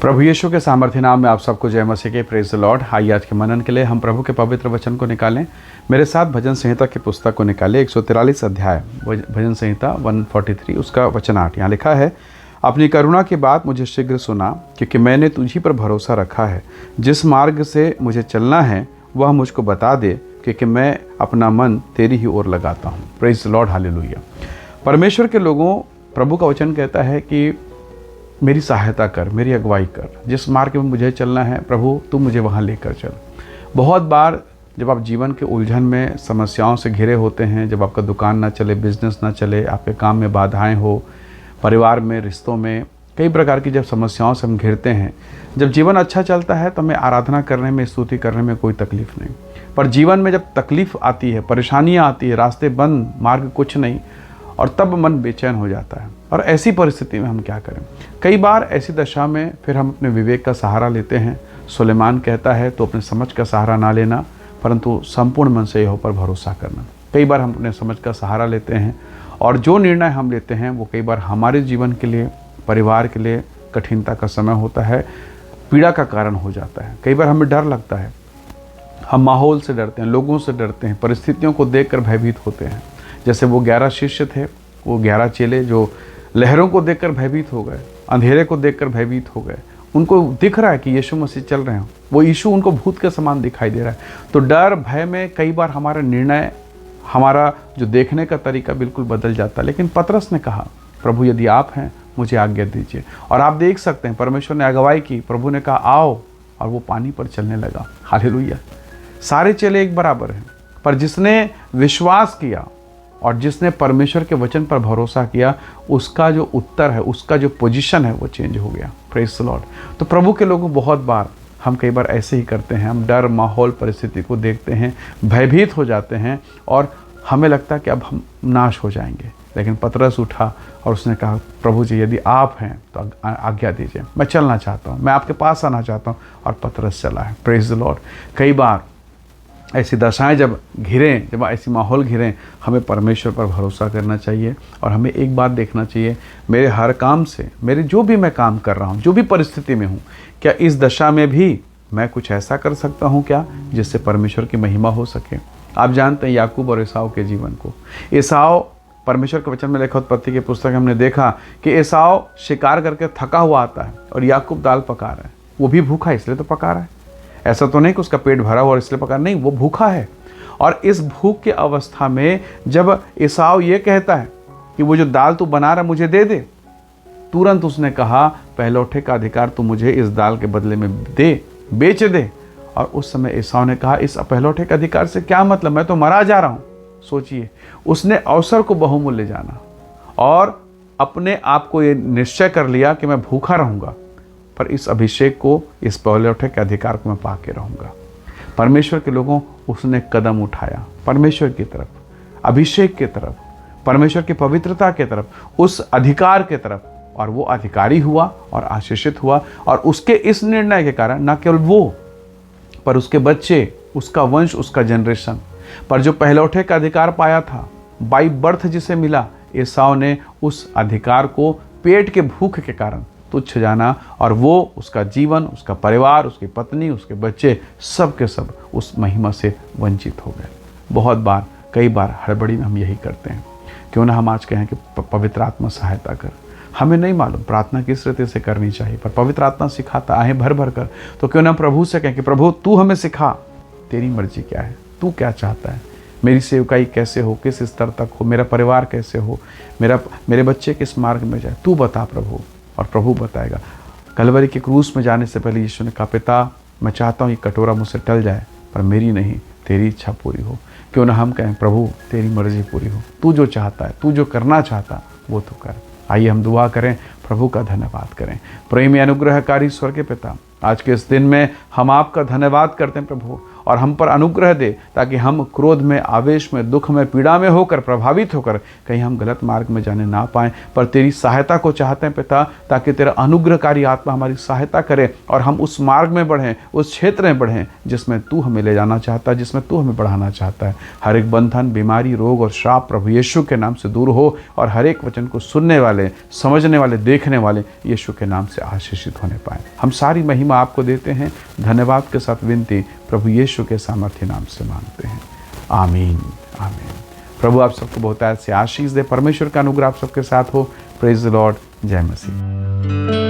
प्रभु यीशु के सामर्थ्य नाम में आप सबको जय मसीह के। Praise the Lord. आइए आज के मनन के लिए हम प्रभु के पवित्र वचन को निकालें। मेरे साथ भजन संहिता की पुस्तक को निकालें। 143 अध्याय भजन संहिता 143 उसका वचन 8। यहाँ लिखा है, अपनी करुणा की बात मुझे शीघ्र सुना, क्योंकि मैंने तुझी पर भरोसा रखा है। जिस मार्ग से मुझे चलना है वह मुझको बता दे, क्योंकि मैं अपना मन तेरी ही ओर लगाता हूँ। Praise the Lord, hallelujah. परमेश्वर के लोगों, प्रभु का वचन कहता है कि मेरी सहायता कर, मेरी अगुवाई कर। जिस मार्ग में मुझे चलना है प्रभु, तू मुझे वहाँ लेकर चल। बहुत बार जब आप जीवन के उलझन में समस्याओं से घिरे होते हैं, जब आपका दुकान ना चले, बिजनेस ना चले, आपके काम में बाधाएं हो, परिवार में, रिश्तों में कई प्रकार की जब समस्याओं से हम घिरते हैं, जब जीवन अच्छा चलता है तो हमें आराधना करने में, स्तुति करने में कोई तकलीफ नहीं। पर जीवन में जब तकलीफ आती है, परेशानियाँ आती है, रास्ते बंद, मार्ग कुछ नहीं, और तब मन बेचैन हो जाता है। और ऐसी परिस्थिति में हम क्या करें? कई बार ऐसी दशा में फिर हम अपने विवेक का सहारा लेते हैं। सुलेमान कहता है, तो अपने समझ का सहारा ना लेना, परंतु संपूर्ण मन से यहोवा पर भरोसा करना। कई बार हम अपने समझ का सहारा लेते हैं और जो निर्णय हम लेते हैं वो कई बार हमारे जीवन के लिए, परिवार के लिए कठिनता का समय होता है, पीड़ा का कारण हो जाता है। कई बार हमें डर लगता है, हम माहौल से डरते हैं, लोगों से डरते हैं, परिस्थितियों को देखकर भयभीत होते हैं। जैसे वो 11 शिष्य थे, वो 11 चेले जो लहरों को देखकर भयभीत हो गए, अंधेरे को देखकर भयभीत हो गए। उनको दिख रहा है कि यीशु मसीह चल रहे हैं, वो यीशु उनको भूत के समान दिखाई दे रहा है। तो डर, भय में कई बार हमारा निर्णय, हमारा जो देखने का तरीका बिल्कुल बदल जाता है। लेकिन पतरस ने कहा, प्रभु यदि आप हैं मुझे आज्ञा दीजिए। और आप देख सकते हैं परमेश्वर ने अगुवाई की, प्रभु ने कहा आओ, और वो पानी पर चलने लगा। हालेलुया। सारे चेले एक बराबर हैं, पर जिसने विश्वास किया और जिसने परमेश्वर के वचन पर भरोसा किया, उसका जो उत्तर है, उसका जो पोजीशन है वो चेंज हो गया। Praise the Lord. तो प्रभु के लोगों, बहुत बार हम कई बार ऐसे ही करते हैं। हम डर, माहौल, परिस्थिति को देखते हैं, भयभीत हो जाते हैं और हमें लगता है कि अब हम नाश हो जाएंगे। लेकिन पतरस उठा और उसने कहा, प्रभु जी यदि आप हैं तो आज्ञा दीजिए, मैं चलना चाहता हूँ, मैं आपके पास आना चाहता हूँ। और पतरस चला है। Praise the Lord. कई बार ऐसी दशाएं जब घिरें, जब ऐसी माहौल घिरें, हमें परमेश्वर पर भरोसा करना चाहिए। और हमें एक बात देखना चाहिए, मेरे हर काम से, मेरे जो भी मैं काम कर रहा हूँ, जो भी परिस्थिति में हूँ, क्या इस दशा में भी मैं कुछ ऐसा कर सकता हूँ क्या जिससे परमेश्वर की महिमा हो सके? आप जानते हैं याकूब और एसाव के जीवन को। एसाव, परमेश्वर के वचन में लिखा, उत्पत्ति की पुस्तक हमने देखा कि एसाव शिकार करके थका हुआ आता है और याकूब दाल पका रहा है। वो भी भूखा इसलिए तो पका रहा है, ऐसा तो नहीं कि उसका पेट भरा हुआ और इसलिए पका, नहीं, वो भूखा है। और इस भूख की अवस्था में जब एसाव ये कहता है कि वो जो दाल तू बना रहा मुझे दे दे, तुरंत उसने कहा, पहलौठे का अधिकार तू मुझे इस दाल के बदले में दे, बेच दे। और उस समय एसाव ने कहा, इस पहलौठे के अधिकार से क्या मतलब, मैं तो मरा जा रहा हूँ। सोचिए, उसने अवसर को बहुमूल्य जाना और अपने आप को ये निश्चय कर लिया कि मैं भूखा रहूँगा, पर इस अभिषेक को, इस पहलौठे के अधिकार को मैं पा के रहूँगा। परमेश्वर के लोगों, उसने कदम उठाया परमेश्वर की तरफ, अभिषेक की तरफ, परमेश्वर की पवित्रता की तरफ, उस अधिकार की तरफ, और वो अधिकारी हुआ और आशीषित हुआ। और उसके इस निर्णय के कारण न केवल वो, पर उसके बच्चे, उसका वंश, उसका जनरेशन, पर जो पहलौठे का अधिकार पाया था, बाई बर्थ जिसे मिला, एसाव ने उस अधिकार को पेट के भूख के कारण तुच्छ जाना। और वो, उसका जीवन, उसका परिवार, उसकी पत्नी, उसके बच्चे, सब के सब उस महिमा से वंचित हो गए। बहुत बार, कई बार हड़बड़ी में हम यही करते हैं। क्यों ना हम आज कहें कि पवित्र आत्मा सहायता कर। हमें नहीं मालूम प्रार्थना किस रीति से करनी चाहिए, पर पवित्र आत्मा सिखाता आहें भर भर कर। तो क्यों ना प्रभु से कहें कि प्रभु तू हमें सिखा, तेरी मर्जी क्या है, तू क्या चाहता है, मेरी सेवकाई कैसे हो, किस स्तर तक हो, मेरा परिवार कैसे हो, मेरे बच्चे किस मार्ग में जाए, तू बता प्रभु। और प्रभु बताएगा। कलवरी के क्रूस में जाने से पहले यीशु ने कहा, पिता मैं चाहता हूँ ये कटोरा मुझसे टल जाए, पर मेरी नहीं, तेरी इच्छा पूरी हो। क्यों ना हम कहें, प्रभु तेरी मर्जी पूरी हो, तू जो चाहता है, तू जो करना चाहता वो तो कर। आइए हम दुआ करें, प्रभु का धन्यवाद करें। प्रेमी अनुग्रहकारी स्वर्ग के पिता, आज के इस दिन में हम आपका धन्यवाद करते हैं प्रभु, और हम पर अनुग्रह दे, ताकि हम क्रोध में, आवेश में, दुख में, पीड़ा में होकर, प्रभावित होकर कहीं हम गलत मार्ग में जाने ना पाएं, पर तेरी सहायता को चाहते हैं पिता, ताकि तेरा अनुग्रहकारी आत्मा हमारी सहायता करे और हम उस मार्ग में बढ़ें, उस क्षेत्र में बढ़ें जिसमें तू हमें ले जाना चाहता है, जिसमें तू हमें बढ़ाना चाहता है। हर एक बंधन, बीमारी, रोग और श्राप प्रभु यीशु के नाम से दूर हो और हर एक वचन को सुनने वाले, समझने वाले, देखने वाले यीशु के नाम से आशीषित होने पाए। हम सारी महिमा आपको देते हैं, धन्यवाद के साथ विनती प्रभु यीशु के सामर्थ्य नाम से मांगते हैं, आमीन, आमीन। प्रभु आप सबको बहुत ऐसे आशीष दे, परमेश्वर का अनुग्रह आप सबके साथ हो। प्रेज द लॉर्ड, जय मसीह।